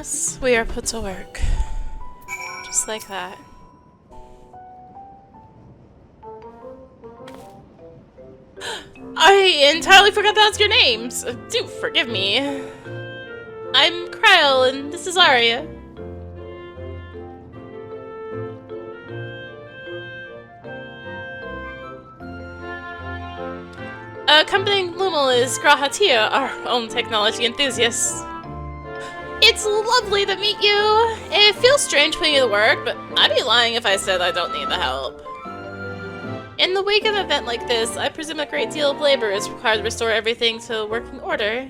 yes, we are put to work. Just like that. I entirely forgot to ask your names. Do forgive me. I'm Krile, and this is Arya. Accompanying Lumal is Grahatia, our own technology enthusiast. It's lovely to meet you. It feels strange putting you to work, but I'd be lying if I said I don't need the help. In the wake of an event like this, I presume a great deal of labor is required to restore everything to working order.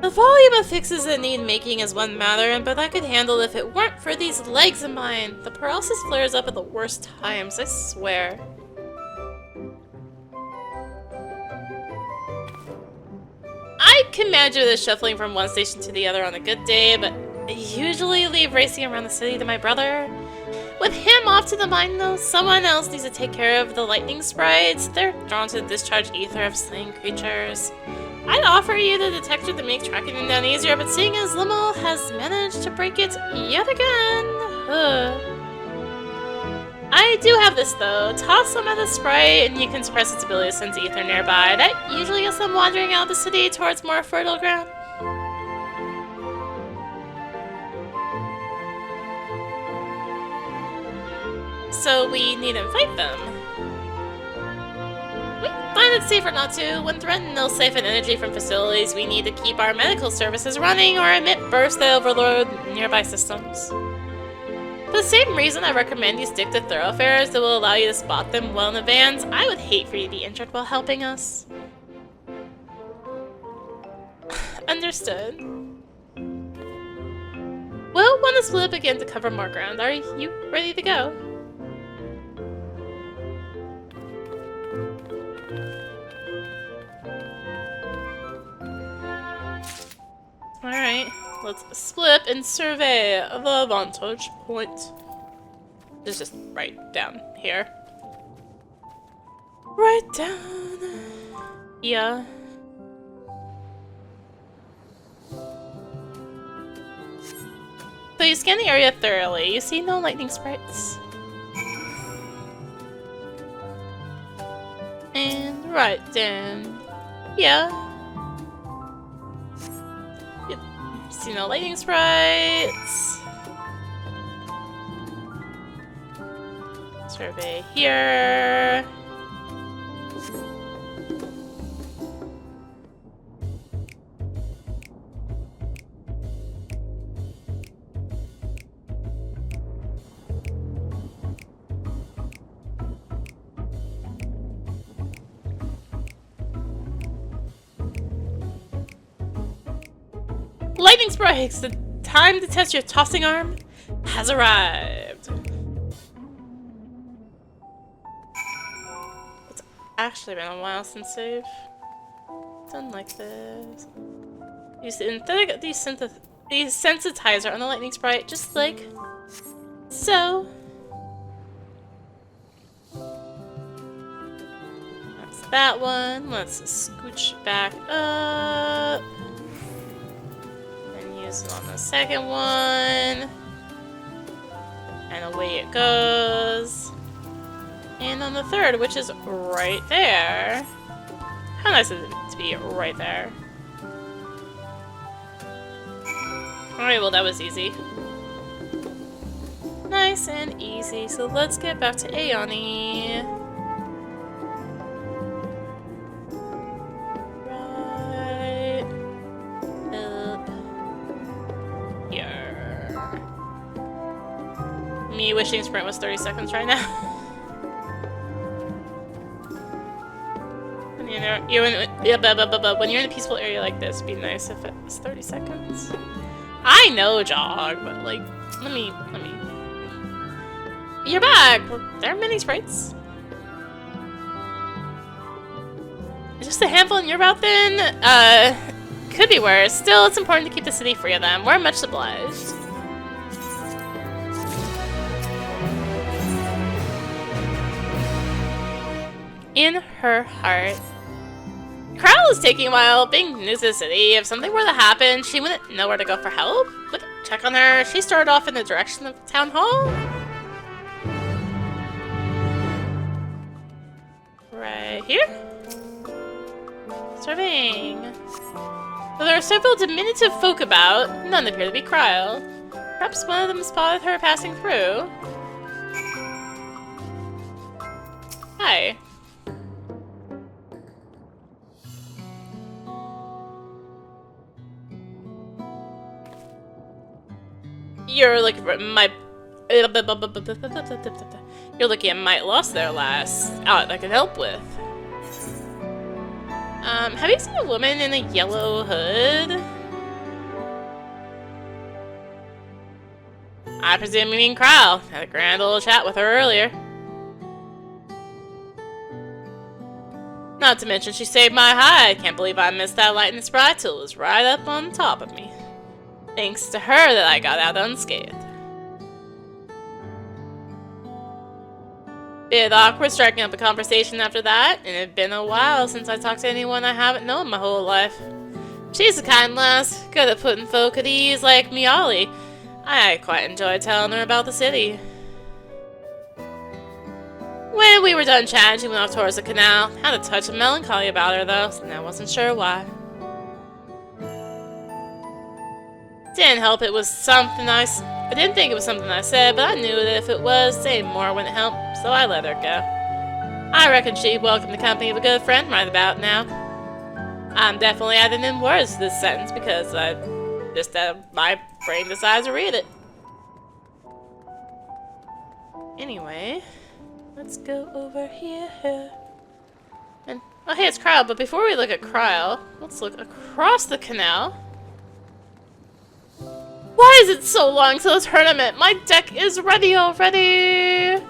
The volume of fixes that need making is one matter, but I could handle if it weren't for these legs of mine. The paralysis flares up at the worst times, I swear. I can manage the shuffling from one station to the other on a good day, but I usually leave racing around the city to my brother. With him off to the mine though, someone else needs to take care of the Lightning Sprites. They're drawn to discharge ether of slain creatures. I'd offer you the detector to make tracking them down easier, but seeing as Limmel has managed to break it yet again... I do have this though. Toss them at the sprite and you can suppress its ability to sense ether nearby. That usually gets them wandering out of the city towards more fertile ground. So we need to fight them. We find it safer not to. When threatened, they'll siphon energy from facilities. We need to keep our medical services running or emit bursts that overload nearby systems. For the same reason I recommend you stick to thoroughfares that will allow you to spot them well in advance. I would hate for you to be injured while helping us. Understood. We'll want to split up again to cover more ground. Are you ready to go? Alright, let's split up and survey the vantage point. It's just right down here. Right down. Yeah. So you scan the area thoroughly. You see no lightning sprites. And right down. Yeah. See no lightning sprites. Survey here. Lightning Sprites! The time to test your tossing arm has arrived! It's actually been a while since I've done like this. Use the synthetic desensitizer on the Lightning Sprite, just like so. That's that one. Let's scooch back up. Use it on the second one. And away it goes. And on the third, which is right there. How nice is it to be right there? Alright, well that was easy. Nice and easy. So let's get back to Eyaney. Right up here. Me wishing sprint was 30 seconds right now. When you're in a peaceful area like this, it'd be nice if it was 30 seconds. I know, Jog, but like, let me. You're back! There are many sprites. Just a handful in your route then? Could be worse. Still, it's important to keep the city free of them. We're much obliged. In her heart. Krile is taking a while being new to the city. If something were to happen, she wouldn't know where to go for help. Would check on her. She started off in the direction of the town hall. Right here? Surveying. Though there are several diminutive folk about, none appear to be Krile. Perhaps one of them spotted her passing through. Hi. You're looking for my... You're looking at my lost there, lass. That I could help with. Have you seen a woman in a yellow hood? I presume you mean Krile. Had a grand old chat with her earlier. Not to mention she saved my hide. Can't believe I missed that lightning sprite till it was right up on top of me. Thanks to her that I got out unscathed. Bit awkward striking up a conversation after that, and it had been a while since I talked to anyone I haven't known my whole life. She's a kind lass, good at putting folk at ease like Miayli. I quite enjoyed telling her about the city. When we were done chatting, she went off towards the canal. Had a touch of melancholy about her though, and I wasn't sure why. Didn't help it was something I didn't think it was something I said, but I knew that if it was, saying more wouldn't help, so I let her go. I reckon she'd welcome the company of a good friend right about now. I'm definitely adding in words to this sentence because my brain decides to read it. Anyway, let's go over here. And oh hey, it's Krile, but before we look at Krile, let's look across the canal. Why is it so long till the tournament? My deck is ready already!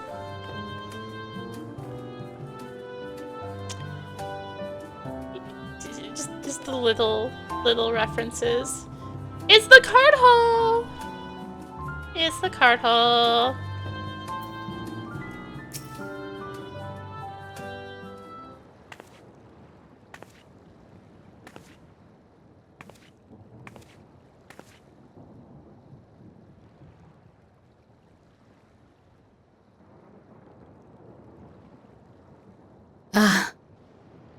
Just the little references. It's the card hall! It's the card hall. Ah,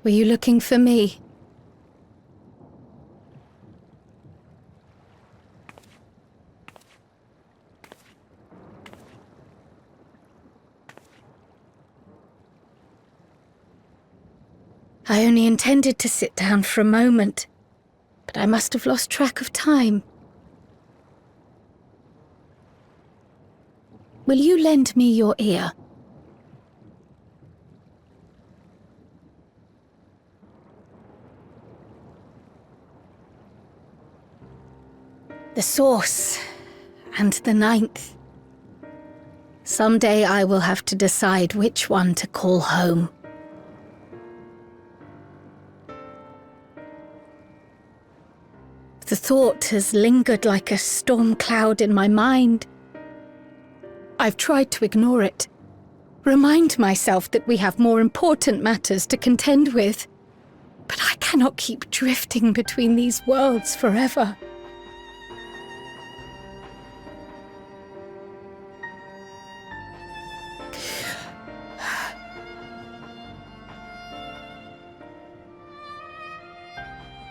were you looking for me? I only intended to sit down for a moment, but I must have lost track of time. Will you lend me your ear? The source, and the ninth. Someday I will have to decide which one to call home. The thought has lingered like a storm cloud in my mind. I've tried to ignore it, remind myself that we have more important matters to contend with, but I cannot keep drifting between these worlds forever.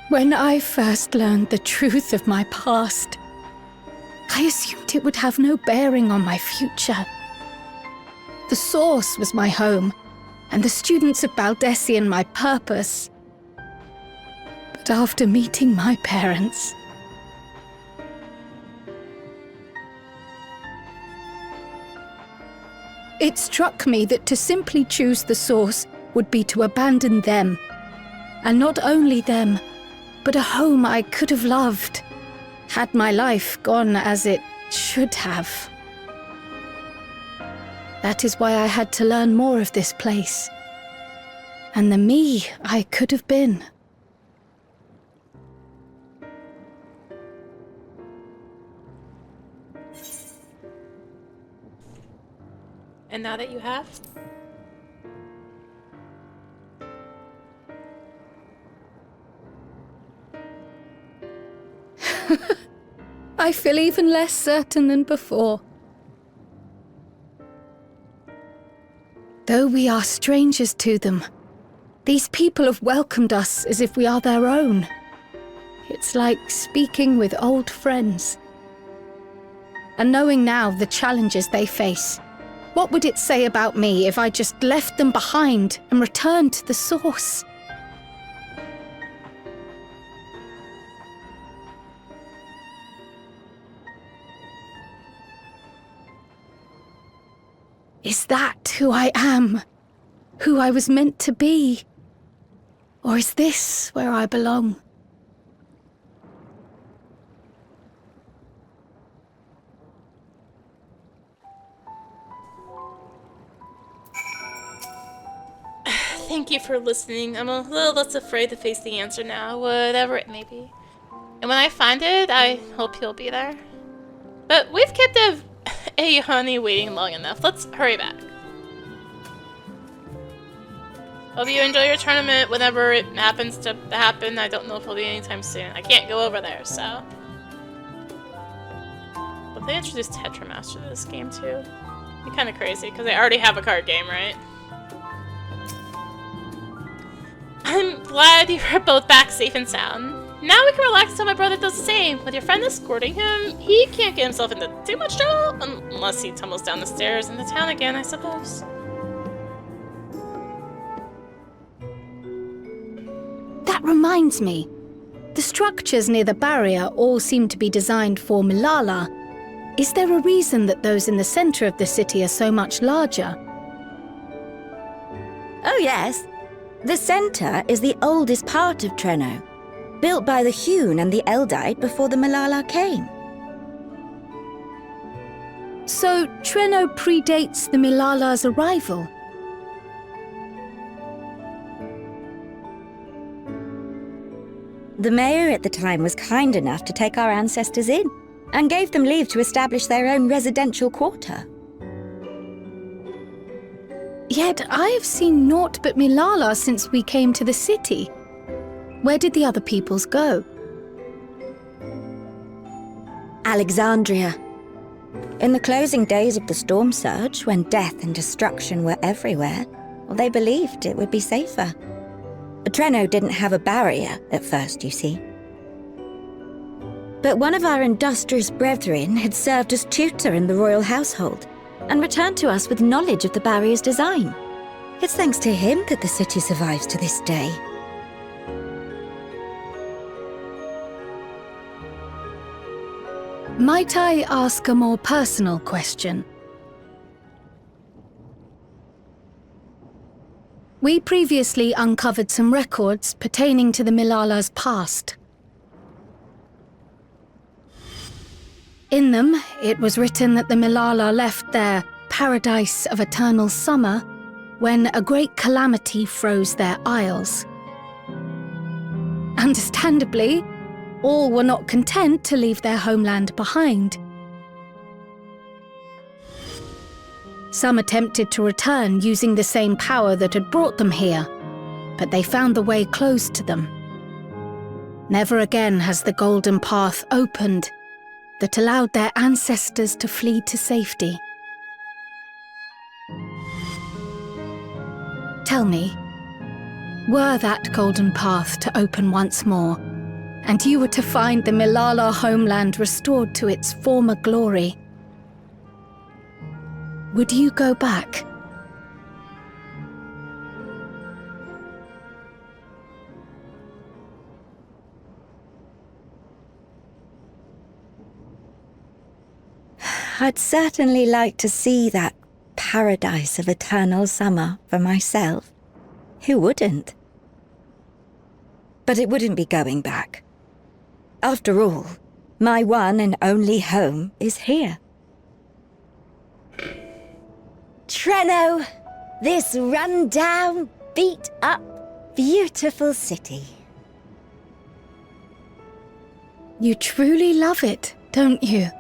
When I first learned the truth of my past, I assumed it would have no bearing on my future. The source was my home, and the students of Baldessian my purpose. But after meeting my parents, it struck me that to simply choose the source would be to abandon them. And not only them, but a home I could have loved, had my life gone as it should have. That is why I had to learn more of this place, and the me I could have been. And now that you have? I feel even less certain than before. Though we are strangers to them, these people have welcomed us as if we are their own. It's like speaking with old friends. And knowing now the challenges they face, what would it say about me if I just left them behind and returned to the source? Is that who I am? Who I was meant to be? Or is this where I belong? Thank you for listening. I'm a little less afraid to face the answer now, whatever it may be. And when I find it, I hope you'll be there. But we've kept Eyaney waiting long enough. Let's hurry back. Hope you enjoy your tournament whenever it happens to happen. I don't know if it'll be anytime soon. I can't go over there, so. But they introduced Tetramaster to this game too. Be kind of crazy, because they already have a card game, right? I'm glad you're both back safe and sound. Now we can relax until my brother does the same. With your friend escorting him, he can't get himself into too much trouble, unless he tumbles down the stairs into town again, I suppose. That reminds me. The structures near the barrier all seem to be designed for Milala. Is there a reason that those in the center of the city are so much larger? Oh yes. The center is the oldest part of Treno, built by the Hewn and the Eldite before the Milala came. So Treno predates the Milala's arrival? The mayor at the time was kind enough to take our ancestors in, and gave them leave to establish their own residential quarter. Yet I have seen naught but Milala since we came to the city. Where did the other peoples go? Alexandria. In the closing days of the storm surge, when death and destruction were everywhere, they believed it would be safer. Treno didn't have a barrier at first, you see. But one of our industrious brethren had served as tutor in the royal household, and returned to us with knowledge of the barrier's design. It's thanks to him that the city survives to this day. Might I ask a more personal question? We previously uncovered some records pertaining to the Milala's past. In them, it was written that the Miayli left their paradise of eternal summer when a great calamity froze their isles. Understandably, all were not content to leave their homeland behind. Some attempted to return using the same power that had brought them here, but they found the way closed to them. Never again has the golden path opened that allowed their ancestors to flee to safety. Tell me, were that golden path to open once more, and you were to find the Milala homeland restored to its former glory, would you go back? I'd certainly like to see that paradise of eternal summer for myself. Who wouldn't? But it wouldn't be going back. After all, my one and only home is here. Treno, this run-down, beat-up, beautiful city. You truly love it, don't you?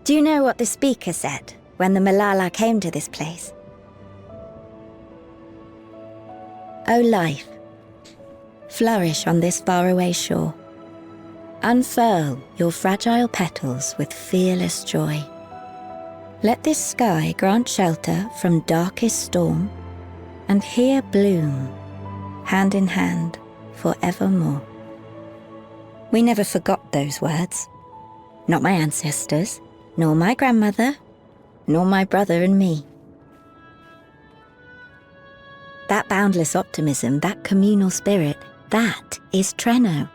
Do you know what the speaker said when the Milala came to this place? O life, flourish on this faraway shore. Unfurl your fragile petals with fearless joy. Let this sky grant shelter from darkest storm, and here bloom, hand in hand, forevermore. We never forgot those words. Not my ancestors, nor my grandmother, nor my brother and me. That boundless optimism, that communal spirit, that is Treno.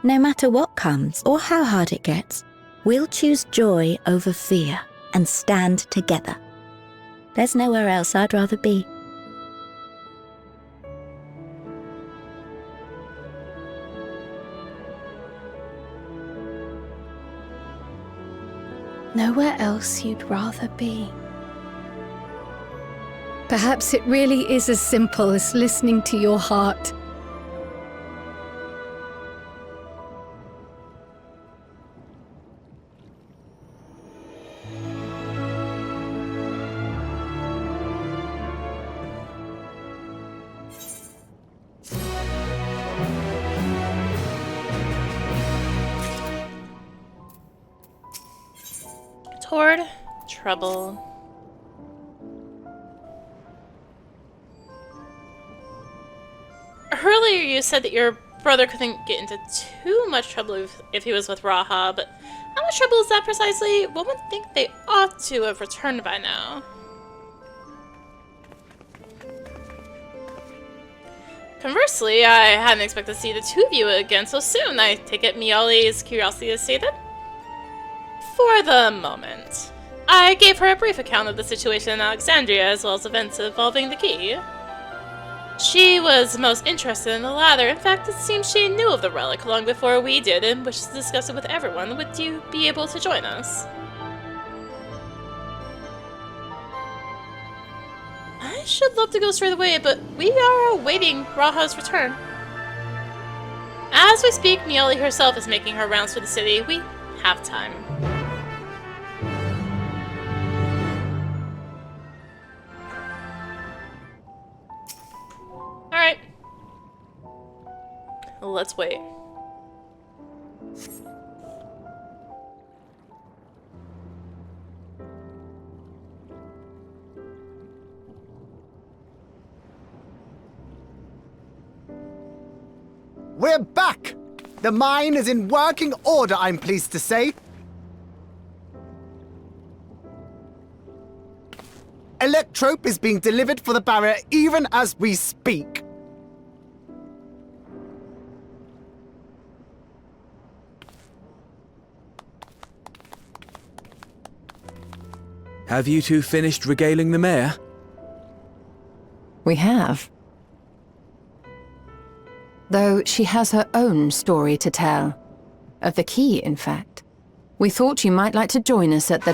No matter what comes or how hard it gets, we'll choose joy over fear and stand together. There's nowhere else I'd rather be. Nowhere else you'd rather be. Perhaps it really is as simple as listening to your heart. Toward trouble. Earlier you said that your brother couldn't get into too much trouble if he was with Raha, but how much trouble is that precisely? One would think they ought to have returned by now. Conversely, I hadn't expected to see the two of you again so soon. I take it Miayli's curiosity is sated? For the moment. I gave her a brief account of the situation in Alexandria as well as events involving the key. She was most interested in the latter. In fact, it seems she knew of the relic long before we did and wished to discuss it with everyone. Would you be able to join us? I should love to go straight away, but we are awaiting Raha's return. As we speak, Miayli herself is making her rounds through the city. We have time. Alright. Let's wait. We're back! The mine is in working order, I'm pleased to say. Electrope is being delivered for the barrier even as we speak. Have you two finished regaling the mayor? We have. Though she has her own story to tell. Of the key, in fact. We thought you might like to join us at the...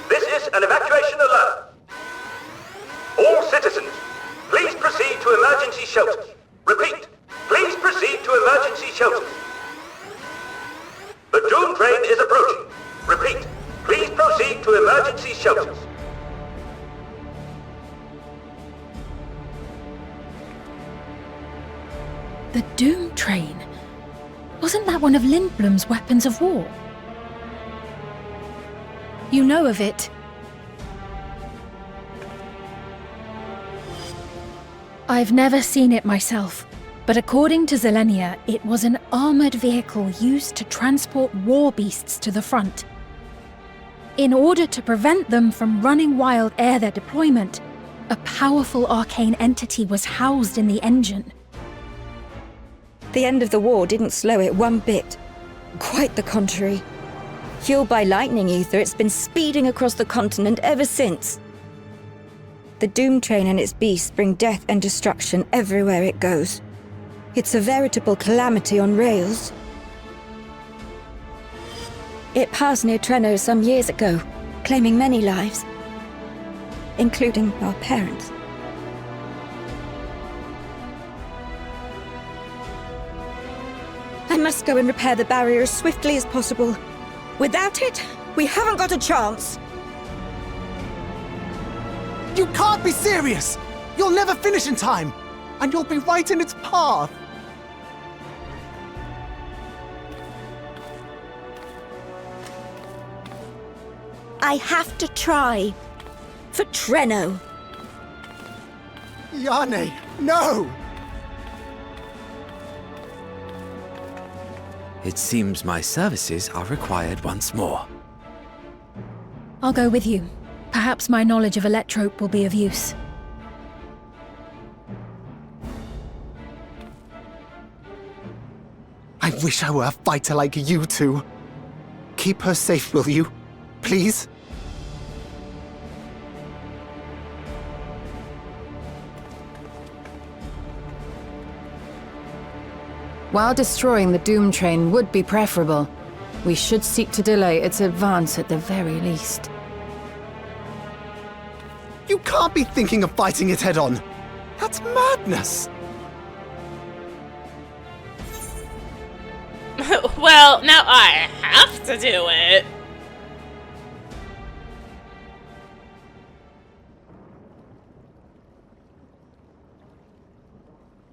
This is an evacuation alert. All citizens, please proceed to emergency shelters. Repeat, please proceed to emergency shelters. The Doomtrain is approaching. Repeat, please proceed to emergency shelters. The Doomtrain? Wasn't that one of Lindblom's weapons of war? You know of it? I've never seen it myself, but according to Zelenia, it was an armored vehicle used to transport war beasts to the front. In order to prevent them from running wild ere their deployment, a powerful arcane entity was housed in the engine. The end of the war didn't slow it one bit. Quite the contrary. Fueled by lightning ether, it's been speeding across the continent ever since. The Doomtrain and its beasts bring death and destruction everywhere it goes. It's a veritable calamity on rails. It passed near Treno some years ago, claiming many lives, including our parents. I must go and repair the barrier as swiftly as possible. Without it, we haven't got a chance. You can't be serious! You'll never finish in time, and you'll be right in its path. I have to try. For Treno. Eyaney, no! It seems my services are required once more. I'll go with you. Perhaps my knowledge of Electrope will be of use. I wish I were a fighter like you two. Keep her safe, will you? Please? While destroying the Doomtrain would be preferable, we should seek to delay its advance at the very least. You can't be thinking of fighting it head-on. That's madness. Well, now I have to do it.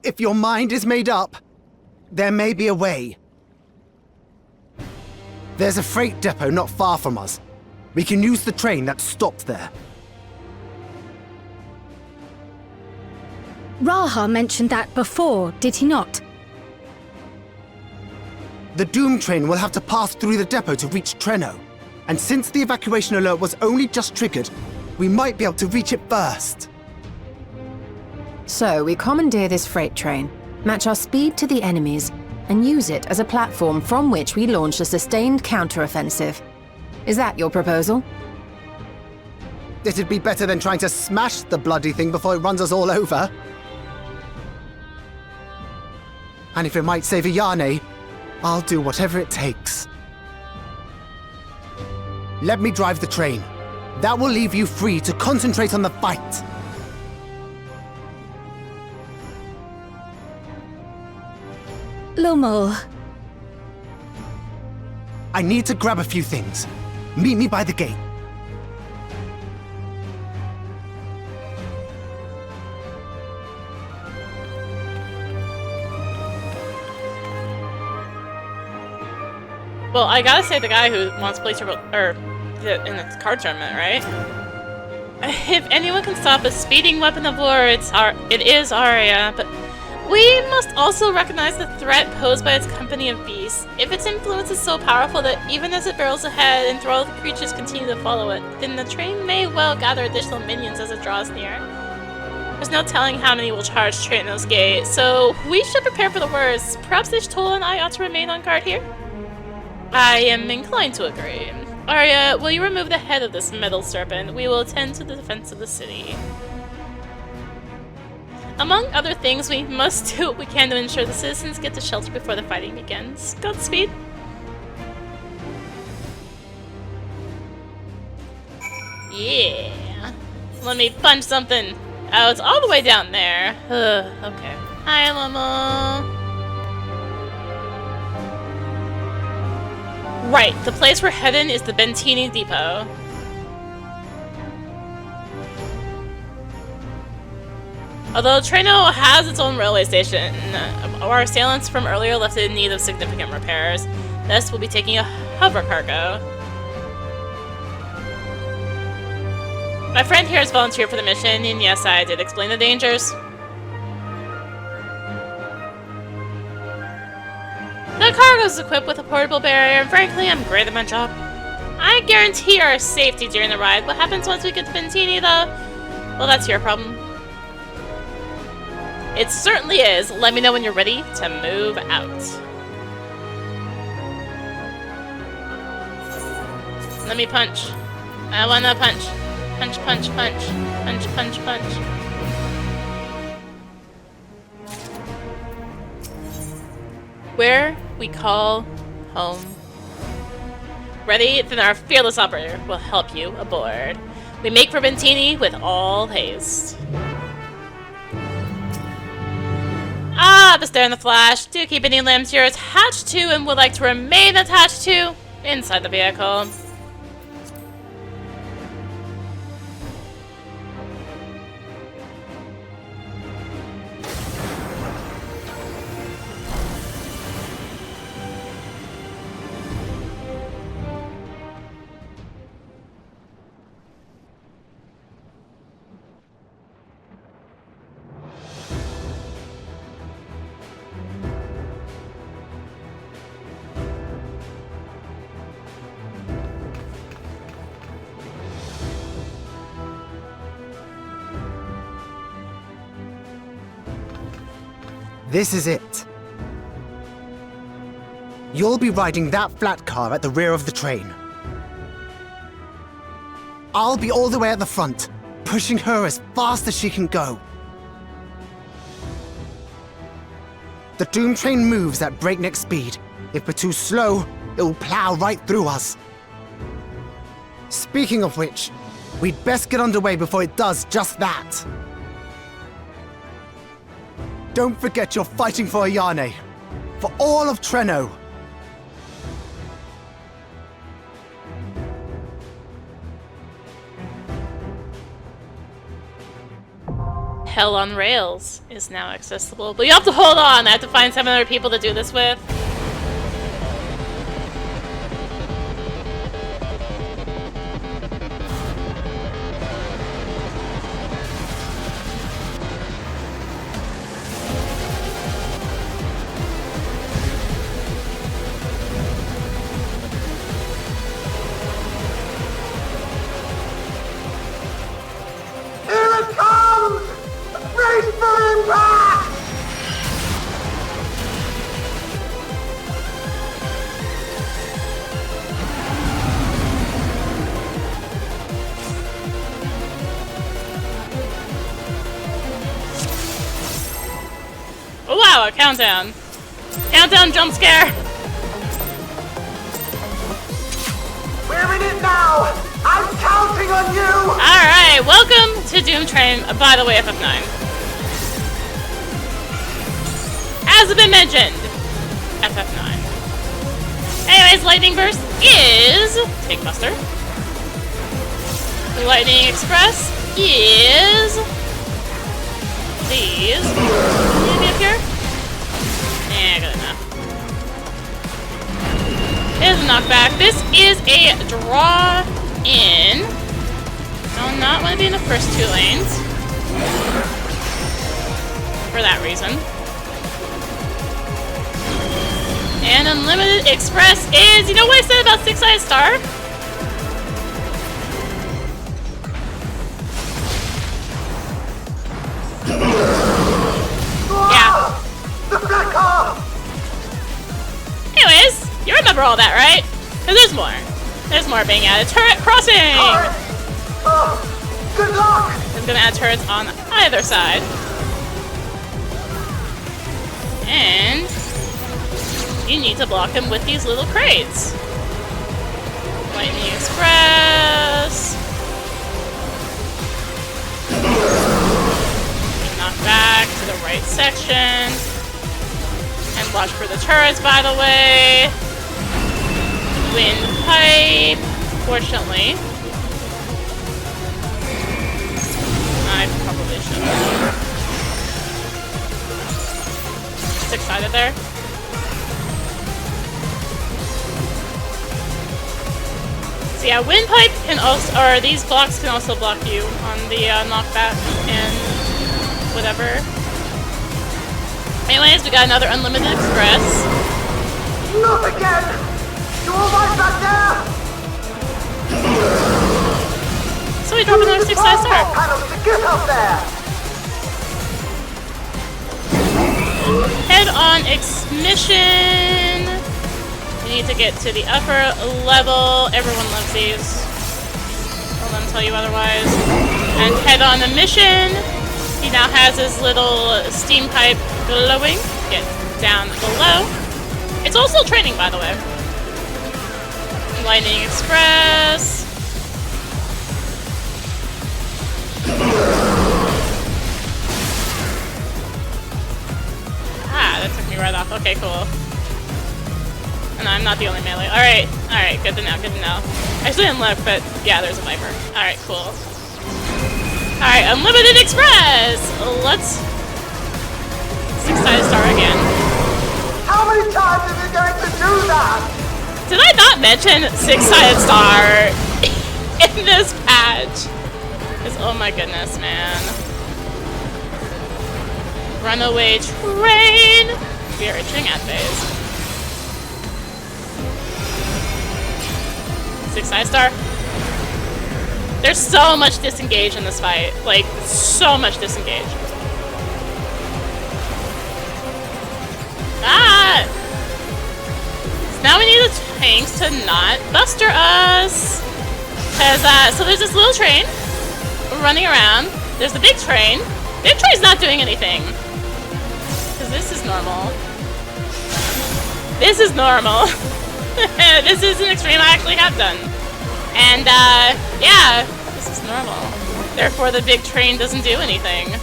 If your mind is made up, there may be a way. There's a freight depot not far from us. We can use the train that stopped there. Raha mentioned that before, did he not? The Doomtrain will have to pass through the depot to reach Treno. And since the evacuation alert was only just triggered, we might be able to reach it first. So we commandeer this freight train, match our speed to the enemy's, and use it as a platform from which we launch a sustained counteroffensive. Is that your proposal? It'd be better than trying to smash the bloody thing before it runs us all over. And if it might save Eyaney, I'll do whatever it takes. Let me drive the train. That will leave you free to concentrate on the fight. Lummel. I need to grab a few things. Meet me by the gate. Well, I gotta say the guy who wants to play in the card tournament, right? If anyone can stop a speeding weapon of war, it is Arya, but we must also recognize the threat posed by its company of beasts. If its influence is so powerful that even as it barrels ahead and enthralled creatures continue to follow it, then the train may well gather additional minions as it draws near. There's no telling how many will charge Treno's gate, so we should prepare for the worst. Perhaps Ishtola and I ought to remain on guard here? I am inclined to agree. Arya, will you remove the head of this metal serpent? We will attend to the defense of the city. Among other things, we must do what we can to ensure the citizens get to shelter before the fighting begins. Godspeed. Yeah. Let me punch something. Oh, it's all the way down there. Okay. Hi, Lama. Right, the place we're heading is the Bentini Depot. Although Treno has its own railway station, our assailants from earlier left it in need of significant repairs. Thus, we'll be taking a hover cargo. My friend here has volunteered for the mission, and yes, I did explain the dangers. The cargo is equipped with a portable barrier, and frankly, I'm great at my job. I guarantee our safety during the ride. What happens once we get to Bentini, though? Well, that's your problem. It certainly is. Let me know when you're ready to move out. Let me punch. I wanna punch. Punch, punch, punch. Punch, punch, punch. Where we call home. Ready? Then our fearless operator will help you aboard. We make for Bentini with all haste. Ah, the stair and the flash. Do keep any limbs you're attached to and would like to remain attached to inside the vehicle. This is it. You'll be riding that flat car at the rear of the train. I'll be all the way at the front, pushing her as fast as she can go. The Doomtrain moves at breakneck speed. If we're too slow, it will plow right through us. Speaking of which, we'd best get underway before it does just that. Don't forget you're fighting for Eyaney. For all of Treno. Hell on Rails is now accessible, but you have to hold on. I have to find 7 other people to do this with. Oh wow, a countdown. Countdown jump scare! We're in it now! I'm counting on you! Alright, welcome to Doomtrain, by the way, FF9. As has been mentioned, FF9. Anyways, Lightning Burst is Take Buster. Lightning Express is these. Maybe up here? Yeah, good enough. Is a knockback. This is a draw in. Do not want to be in the first 2 lanes. For that reason. And Unlimited Express is, you know what I said about 6-sided star? Yeah. The black car! Anyways, you remember all that, right? Because there's more. There's more being added. Turret crossing! Oh, good luck! It's gonna add turrets on either side. And you need to block them with these little crates. Lightning Express. Knock back to the right section. And watch for the turrets, by the way. Windpipe. Fortunately. I probably should. 6-sided there. So yeah, Windpipe can also, or these blocks can also block you on the knockback and whatever. Anyways, we got another Unlimited Express. Not again! You alright back there? So we drop another 6-sided star. Panels to get up there! Head on Mission. You need to get to the upper level. Everyone loves these. Don't let them tell you otherwise. And head on a mission. He now has his little steam pipe glowing. Get down below. It's also training, by the way. Lightning Express. Ah, that took me right off. Okay, cool. And I'm not the only melee. Alright, good to know, good to know. I actually didn't look, but yeah, there's a Viper. Alright, cool. Alright, Unlimited Express! Let's 6-sided star again. How many times are you going to do that? Did I not mention 6-sided star in this patch? Because, oh my goodness, man. Runaway train! We are entering ad phase. 6-sided star. There's so much disengage in this fight. Like, so much disengage. Ah! So now we need the tanks to not buster us. Cause, so there's this little train running around. There's the big train. Big train's not doing anything. Cause this is normal. This is normal. This is an extreme I actually have done. And, yeah, this is normal. Therefore, the big train doesn't do anything.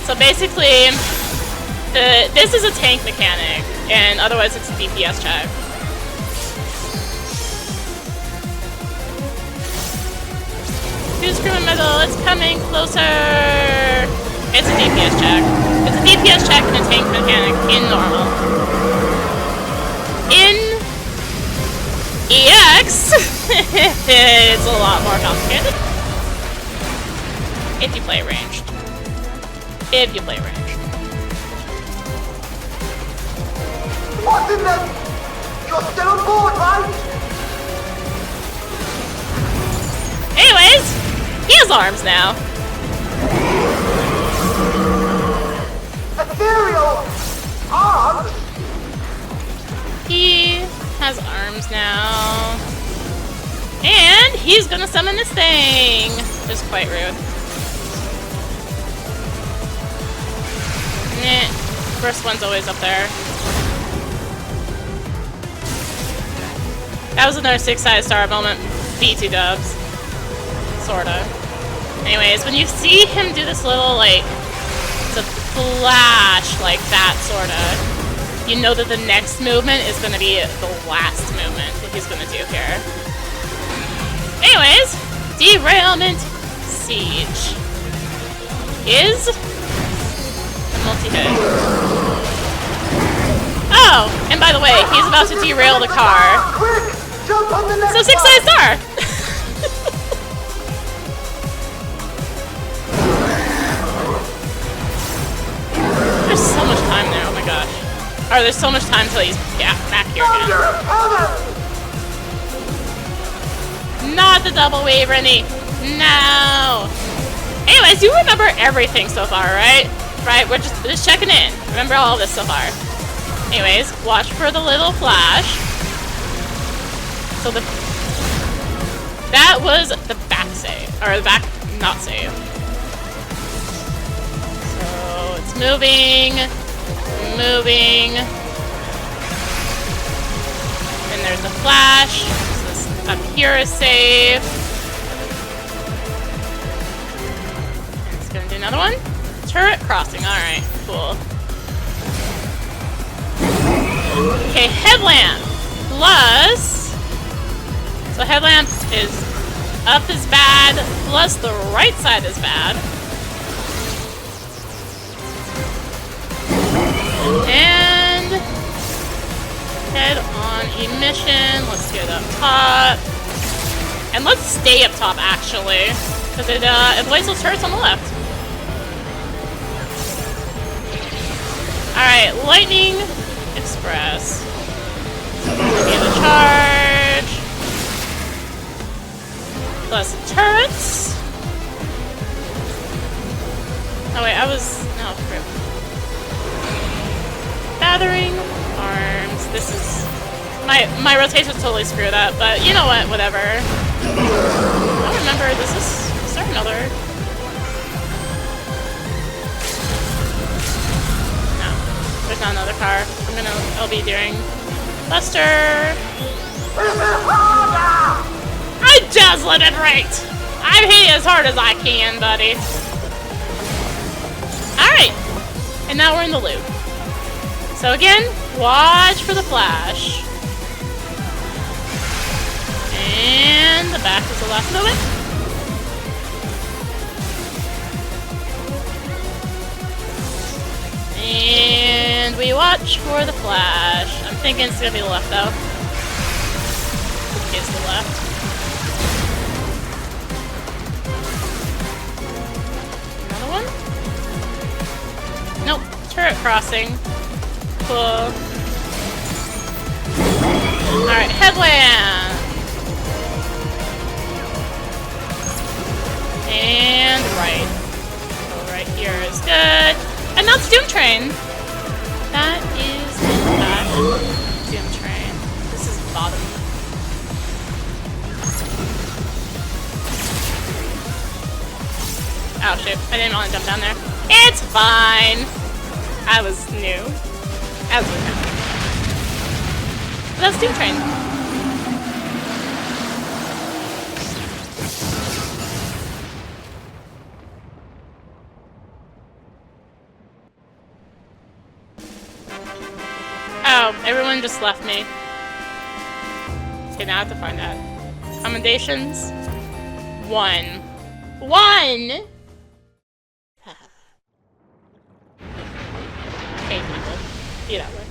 So basically, this is a tank mechanic, and otherwise it's a DPS check. Two screaming metal, it's coming closer! It's a DPS check. It's a DPS check and a tank mechanic in normal. In EX, it's a lot more complicated. If you play ranged. If you play ranged. What's in there? You're still on board, right? Anyways, he has arms now. Ethereal arms? He has arms now. And he's gonna summon this thing. Just quite rude. Nah, first one's always up there. That was another 6-sided star moment. B2 dubs. Sorta. Anyways, when you see him do this little, like, it's a flash like that, sorta. You know that the next movement is going to be the last movement that he's going to do here. Anyways, derailment siege is a multi-hit. Oh, and by the way, he's about to derail the car. Quick! Jump on the next So 6-sided star! There's so much time there, oh my gosh. Or there's so much time till he's back here again. Not the double wave, Rennie. No. Anyways, you remember everything so far, right? Right, we're just checking in. Remember all this so far. Anyways, watch for the little flash. So that was the back save, or the back not save. So it's moving. Moving. And there's the flash. So this up here is safe. And it's gonna do another one. Turret crossing. Alright, cool. Okay, headlamp. Plus. So headlamp is up is bad, plus the right side is bad. And head on emission. Let's get up top. And let's stay up top, actually. Because it avoids those turrets on the left. Alright, Lightning Express. Get a charge. Plus turrets. Oh wait, I was... No, crap. Battering arms. This is my rotation's totally screwed up, but you know what? Whatever. I don't remember. Is there another? No, there's not another car. I'll be doing Buster. I just let it right. I'm hitting as hard as I can, buddy. All right, and now we're in the loop. So again, watch for the flash. And the back is the last movement. And we watch for the flash. I'm thinking it's gonna be the left though. It's the left. Another one? Nope, turret crossing. Cool. Alright, headlamp! And right. So right here is good. And now it's Doomtrain! shoot. I didn't want to jump down there. It's fine. I was new. As we know. That's Doomtrain. Oh, everyone just left me. Okay, now I have to find out. Commendations? 1. 1! Hate people. Be that way.